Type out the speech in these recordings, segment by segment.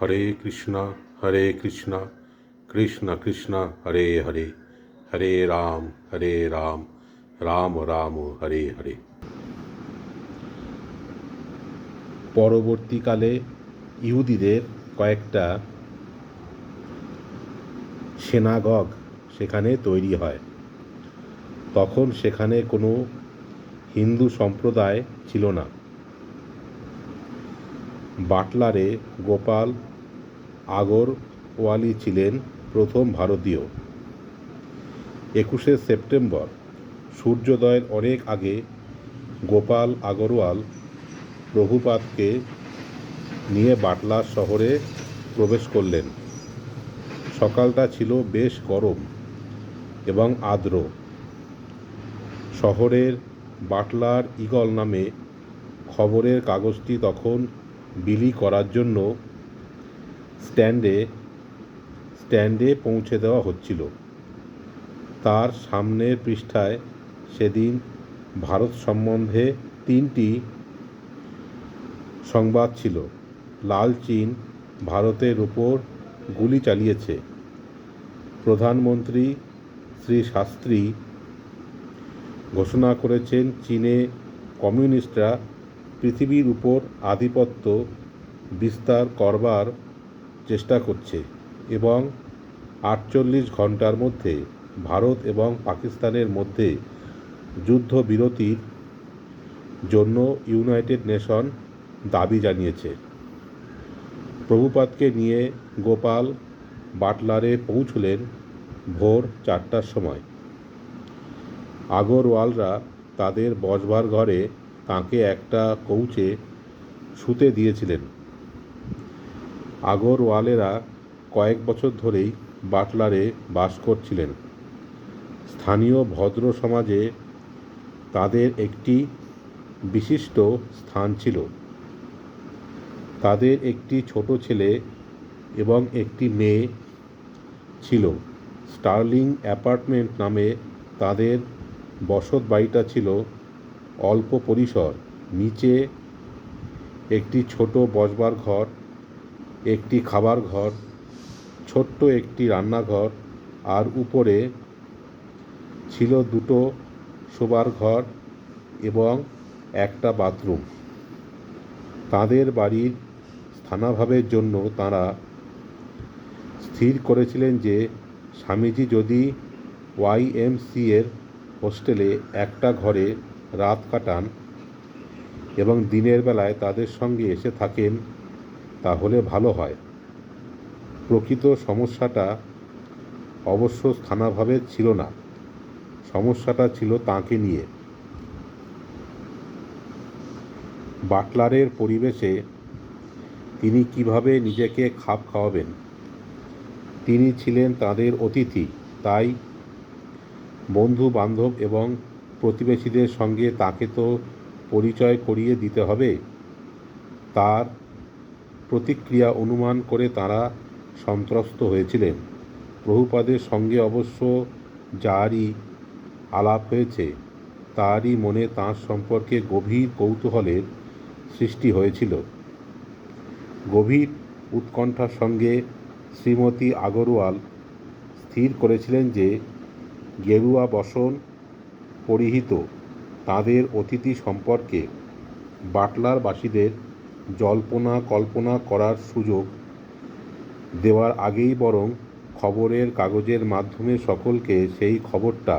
হরে কৃষ্ণ কৃষ্ণ কৃষ্ণ হরে হরে হরে রাম রাম রাম হরে হরে। পরবর্তীকালে ইহুদিদের কয়েকটা সিনাগগ সেখানে তৈরি হয়। তখন সেখানে কোনো হিন্দু সম্প্রদায় ছিল না। বাটলারে গোপাল আগরওয়ালি ছিলেন প্রথম ভারতীয়। 21শে সেপ্টেম্বর সূর্যোদয়ের অনেক আগে গোপাল আগরওয়াল প্রভুপাদকে নিয়ে বাটলা শহরে প্রবেশ করলেন। সকালটা ছিল বেশ গরম এবং আর্দ্র। শহরের বাটলার ঈগল নামে খবরের কাগজটি তখন বিলি করার জন্য স্ট্যান্ডে পৌঁছে দেওয়া হচ্ছিল। তার সামনের পৃষ্ঠায় সেদিন ভারত সম্বন্ধে 3টি সংবাদ ছিল। লাল চীন ভারতের উপর গুলি চালিয়েছে। প্রধানমন্ত্রী শ্রী শাস্ত্রী ঘোষণা করেছেন চীনে কমিউনিস্টরা পৃথিবীর উপর আধিপত্য বিস্তার করবার চেষ্টা করছে এবং 48 ঘন্টার মধ্যে ভারত এবং পাকিস্তানের মধ্যে যুদ্ধবিরতির জন্য ইউনাইটেড নেশন দাবি জানিয়েছে। প্রভুপাদকে নিয়ে গোপাল বাটলারে পৌঁছলেন ভোর 4টার সময়। আগরওয়ালরা তাদের বসবার ঘরে তাঁকে একটা কৌচে শুতে দিয়েছিলেন। আগরওয়ালেরা কয়েক বছর ধরেই বাটলারে বাস করছিলেন। স্থানীয় ভদ্র সমাজে তাদের একটি বিশিষ্ট স্থান ছিল। তাদের একটি ছোট ছেলে এবং একটি মেয়ে ছিল। স্টার্লিং অ্যাপার্টমেন্ট নামে তাদের বসত বাড়িটা ছিল অল্প পরিসর। নিচে একটি ছোট বসবার ঘর, একটি খাবার ঘর, ছোট্ট একটি রান্নাঘর আর উপরে ছিল 2টো শোবার ঘর এবং একটা বাথরুম। তাদের বাড়ির স্থানাভাবের জন্য তাঁরা স্থির করেছিলেন যে স্বামীজি যদি YMCAর হোস্টেলে একটা ঘরে রাত কাটান এবং দিনের বেলায় তাদের সঙ্গে এসে থাকেন তাহলে ভালো হয়। প্রকৃত সমস্যাটা অবশ্য স্থানাভাবের ছিল না, সমস্যাটা ছিল তাঁকে নিয়ে। বাটলারের পরিবেশে তিনি কিভাবে নিজেকে খাপ খাওয়াবেন? তিনি ছিলেন তাদের অতিথি, তাই বন্ধু বান্ধব এবং প্রতিবেশীদের সঙ্গে তাকে তো পরিচয় করিয়ে দিতে হবে। তার প্রতিক্রিয়া অনুমান করে তাঁরা সন্ত্রস্ত হয়েছিলেন। প্রভুপাদের সঙ্গে অবশ্য যারই আলাপ হয়েছে তারই মনে তাঁর সম্পর্কে গভীর কৌতূহলের সৃষ্টি হয়েছিল। গভীর উৎকণ্ঠার সঙ্গে শ্রীমতী আগরওয়াল স্থির করেছিলেন যে গেরুয়া বসন পরিহিত তাঁদের অতিথি সম্পর্কে বাটলারবাসীদের জল্পনা কল্পনা করার সুযোগ দেওয়ার আগেই বরং খবরের কাগজের মাধ্যমে সকলকে সেই খবরটা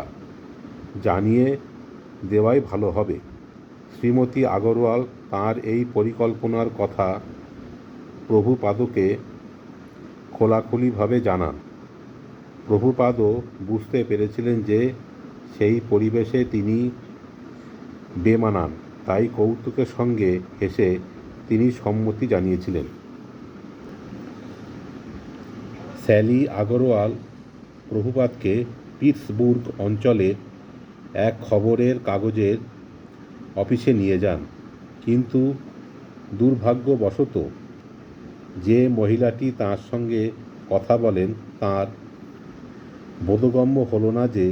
জানিয়ে দেওয়াই ভালো হবে। শ্রীমতী আগরওয়াল তাঁর এই পরিকল্পনার কথা প্রভুপাদকে খোলাখুলিভাবে জানান। প্রভুপাদও বুঝতে পেরেছিলেন যে সেই পরিবেশে তিনি বেমানান, তাই কৌতুকের সঙ্গে হেসে তিনি সম্মতি জানিয়েছিলেন। স্যালি আগরওয়াল প্রভুপাদকে পিটসবুর্গ অঞ্চলে এক খবরের কাগজের অফিসে নিয়ে যান, কিন্তু দুর্ভাগ্যবশত যে মহিলাটি তাঁর সঙ্গে কথা বলেন তাঁর বোধগম্য হলো না যে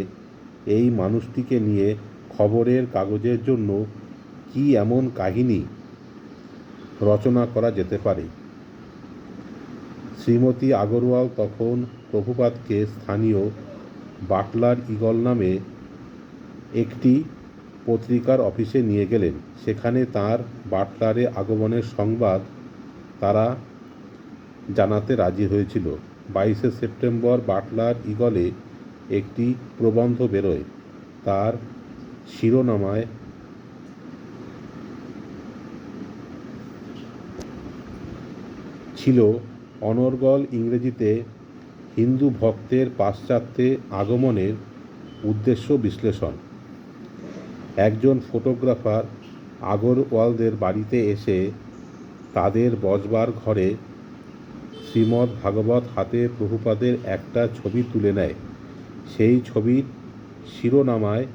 এই মানুষটিকে নিয়ে খবরের কাগজের জন্য কি এমন কাহিনী রচনা করা যেতে পারে। শ্রীমতী আগরওয়াল তখন প্রভুপাদকে স্থানীয় বাটলার ঈগল নামে একটি পত্রিকার অফিসে নিয়ে গেলেন। সেখানে তাঁর বাটলারে আগমনের সংবাদ তারা জানাতে রাজি হয়েছিল। 22শে সেপ্টেম্বর বাটলার ঈগলে একটি প্রবন্ধ বেরোয়। তার শিরোনামায় ছিল অনর্গল ইংরেজিতে হিন্দু ভক্তের পাশ্চাত্যে আগমনের উদ্দেশ্য বিশ্লেষণ। একজন ফটোগ্রাফার আগরওয়ালদের বাড়িতে এসে তাদের বসবার ঘরে শ্রীমদ্ ভাগবত হাতে প্রভুপাদের একটা ছবি তুলে নেয়। সেই ছবির শিরোনামায়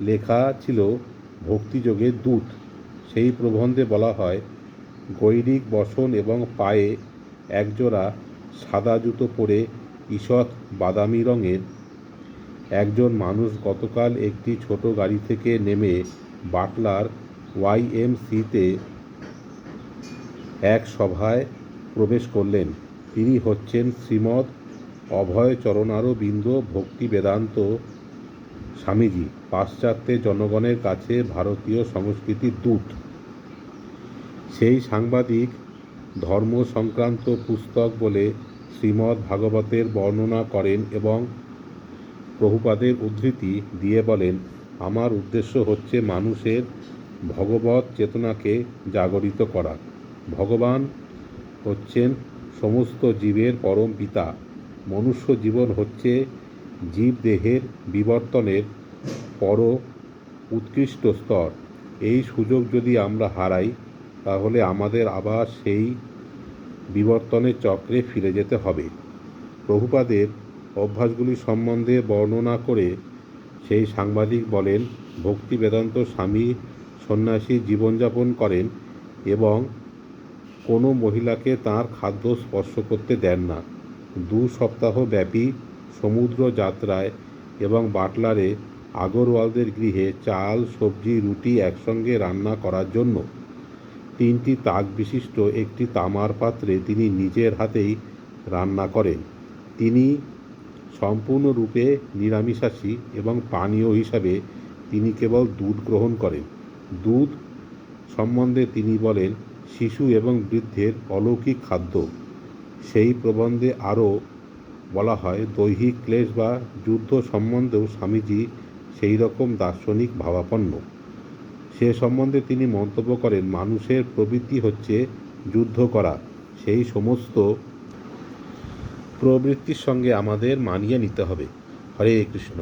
লেখা ছিল ভক্তিযোগের দূত। সেই প্রবন্ধে বলা হয়, গৈরিক বসন এবং পায়ে একজোড়া সাদা জুতো পরে ঈষৎ বাদামি রঙের একজন মানুষ গতকাল একটি ছোট গাড়ি থেকে নেমে বাটলার YMCতে এক সভায় প্রবেশ করলেন। তিনি হচ্ছেন শ্রীমৎ অভয়চরণারবিন্দ ভক্তি বেদান্ত স্বামীজি, পাশ্চাত্যে জনগণের কাছে ভারতীয় সংস্কৃতির দূত। সেই সাংবাদিক ধর্ম সংক্রান্ত পুস্তক বলে শ্রীমদ্ ভাগবতের বর্ণনা করেন এবং প্রভুপাদের উদ্ধৃতি দিয়ে বলেন, আমার উদ্দেশ্য হচ্ছে মানুষের ভগবৎ চেতনাকে জাগরিত করা। ভগবান হচ্ছেন সমস্ত জীবের পরম পিতা। মনুষ্য জীবন হচ্ছে জীবদেহের বিবর্তনের পর উৎকৃষ্ট স্তর। এই সুযোগ যদি আমরা হারাই, তাহলে আমাদের আবার সেই বিবর্তনের চক্রে ফিরে যেতে হবে। প্রভুপাদের অভ্যাসগুলি সম্বন্ধে বর্ণনা করে সেই সাংবাদিক বলেন, ভক্তি বেদান্ত স্বামী সন্ন্যাসী জীবনযাপন করেন এবং কোনো মহিলাকে তাঁর খাদ্য স্পর্শ করতে দেন না। 2 সপ্তাহ ব্যাপী সমুদ্র যাত্রায় এবং বাটলারে আগরওয়ালদের গৃহে চাল, সবজি, রুটি একসঙ্গে রান্না করার জন্য 3টি তাক বিশিষ্ট একটি তামার পাত্রে তিনি নিজের হাতেই রান্না করেন। তিনি সম্পূর্ণরূপে নিরামিষাশী এবং পানীয় হিসাবে তিনি কেবল দুধ গ্রহণ করেন। দুধ সম্বন্ধে তিনি বলেন, শিশু এবং বৃদ্ধের অলৌকিক খাদ্য। সেই প্রবন্ধে আরও বলা হয়, দৈহিক ক্লেশ বা যুদ্ধ সম্বন্ধেও স্বামীজি সেই রকম দার্শনিক ভাবাপন্ন। সে সম্বন্ধে তিনি মন্তব্য করেন, মানুষের প্রবৃত্তি হচ্ছে যুদ্ধ করা। সেই সমস্ত প্রবৃত্তির সঙ্গে আমাদের মানিয়ে নিতে হবে। হরে কৃষ্ণ।